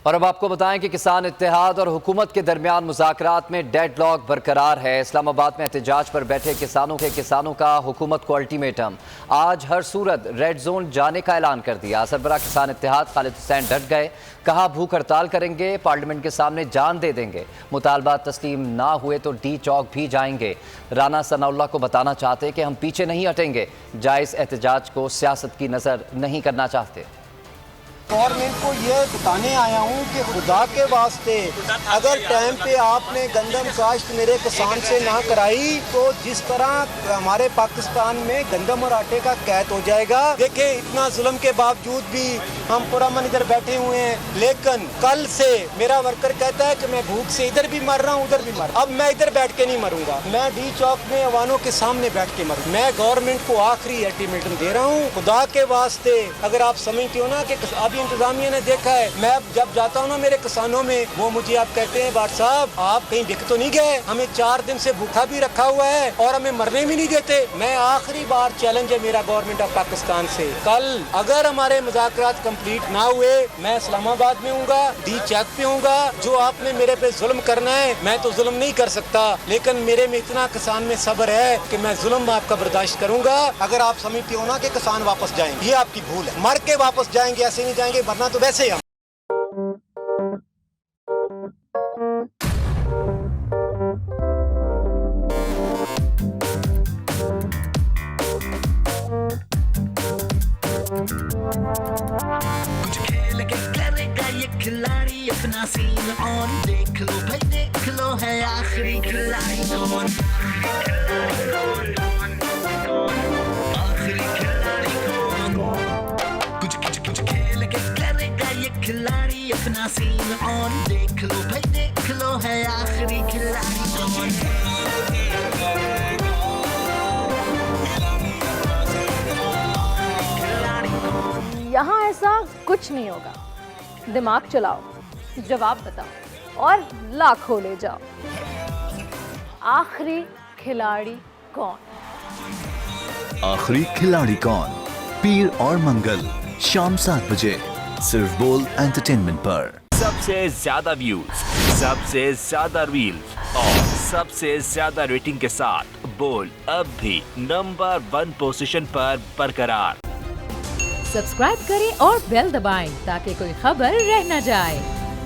और अब आपको बताएं कि किसान इत्तेहाद और हुकूमत के दरमियान मुज़ाकरात में डेडलॉक बरकरार है। इस्लामाबाद में एहतजाज पर बैठे किसानों का हुकूमत को अल्टीमेटम। आज हर सूरत रेड जोन जाने का ऐलान कर दिया। सरबराह किसान इत्तेहाद खालिद हुसैन डट गए, कहा भूख हड़ताल करेंगे, पार्लियामेंट के सामने जान दे देंगे, मुतालबात तस्लीम ना हुए तो डी चौक भी जाएंगे। राना सनाउल्लाह को बताना चाहते कि हम पीछे नहीं हटेंगे, जायज़ एहतजाज को सियासत की नज़र नहीं करना चाहते। गवर्नमेंट को ये बताने आया हूँ कि खुदा के वास्ते अगर टाइम पे आपने गंदम काश्त मेरे किसान से ना कराई तो जिस तरह हमारे पाकिस्तान में गंदम और आटे का कैद हो जाएगा। देखिए इतना जुल्म के बावजूद भी हम पुरअमन इधर बैठे हुए हैं, लेकिन कल से मेरा वर्कर कहता है कि मैं भूख से इधर भी मर रहा हूँ उधर भी मर। अब मैं इधर बैठ के नहीं मरूंगा, मैं डी चौक में अवानों के सामने बैठ के मरूँ। मैं गवर्नमेंट को आखिरी अल्टीमेटम दे रहा हूँ, खुदा के वास्ते अगर आप समझते हो ना कि अभी इंतजामिया ने देखा है, मैं जब जाता हूँ ना मेरे किसानों में, वो मुझे आप कहते हैं बाट साहब आप कहीं दिख तो नहीं गए, हमें 4 दिन से भूखा भी रखा हुआ है और हमें मरने भी नहीं देते। मैं आखिरी बार चैलेंज है मेरा गवर्नमेंट ऑफ पाकिस्तान से, कल अगर हमारे मुज़ाकरात कंप्लीट ना हुए मैं इस्लामाबाद में हूँगा, डी चौक पे हूँगा। जो आपने मेरे पे जुल्म करना है मैं तो जुल्म नहीं कर सकता, लेकिन मेरे में इतना किसान में सब्र है कि मैं जुल्म आपका बर्दाश्त करूँगा। अगर आप समझते हो ना कि किसान वापस जाएंगे, ये आपकी भूल है, मर के वापस जाएंगे, ऐसे नहीं जाएंगे, वरना तो वैसे ही हम कुछ खेल के करेगा ये खिलाड़ी अपना सीन ऑन, देख लो भाई देख लो है आखिरी खिलाड़ी कौन, आखिरी खिलाड़ी कौन। कुछ कुछ कुछ खेल के करेगा ये खिलाड़ी अपना सीन ऑन, देख लो भाई देख लो है आखिरी खिलाड़ी कौन। यहाँ ऐसा कुछ नहीं होगा, दिमाग चलाओ, जवाब बताओ और लाखों ले जाओ। आखिरी खिलाड़ी कौन? आखिरी खिलाड़ी कौन, पीर और मंगल शाम 7 बजे सिर्फ बोल एंटरटेनमेंट पर। सबसे ज्यादा व्यूज, सबसे ज्यादा रील्स और सबसे ज्यादा रेटिंग के साथ बोल अब भी नंबर 1 पोजीशन पर बरकरार। सब्सक्राइब करें और बेल दबाएं ताकि कोई खबर रह न जाए।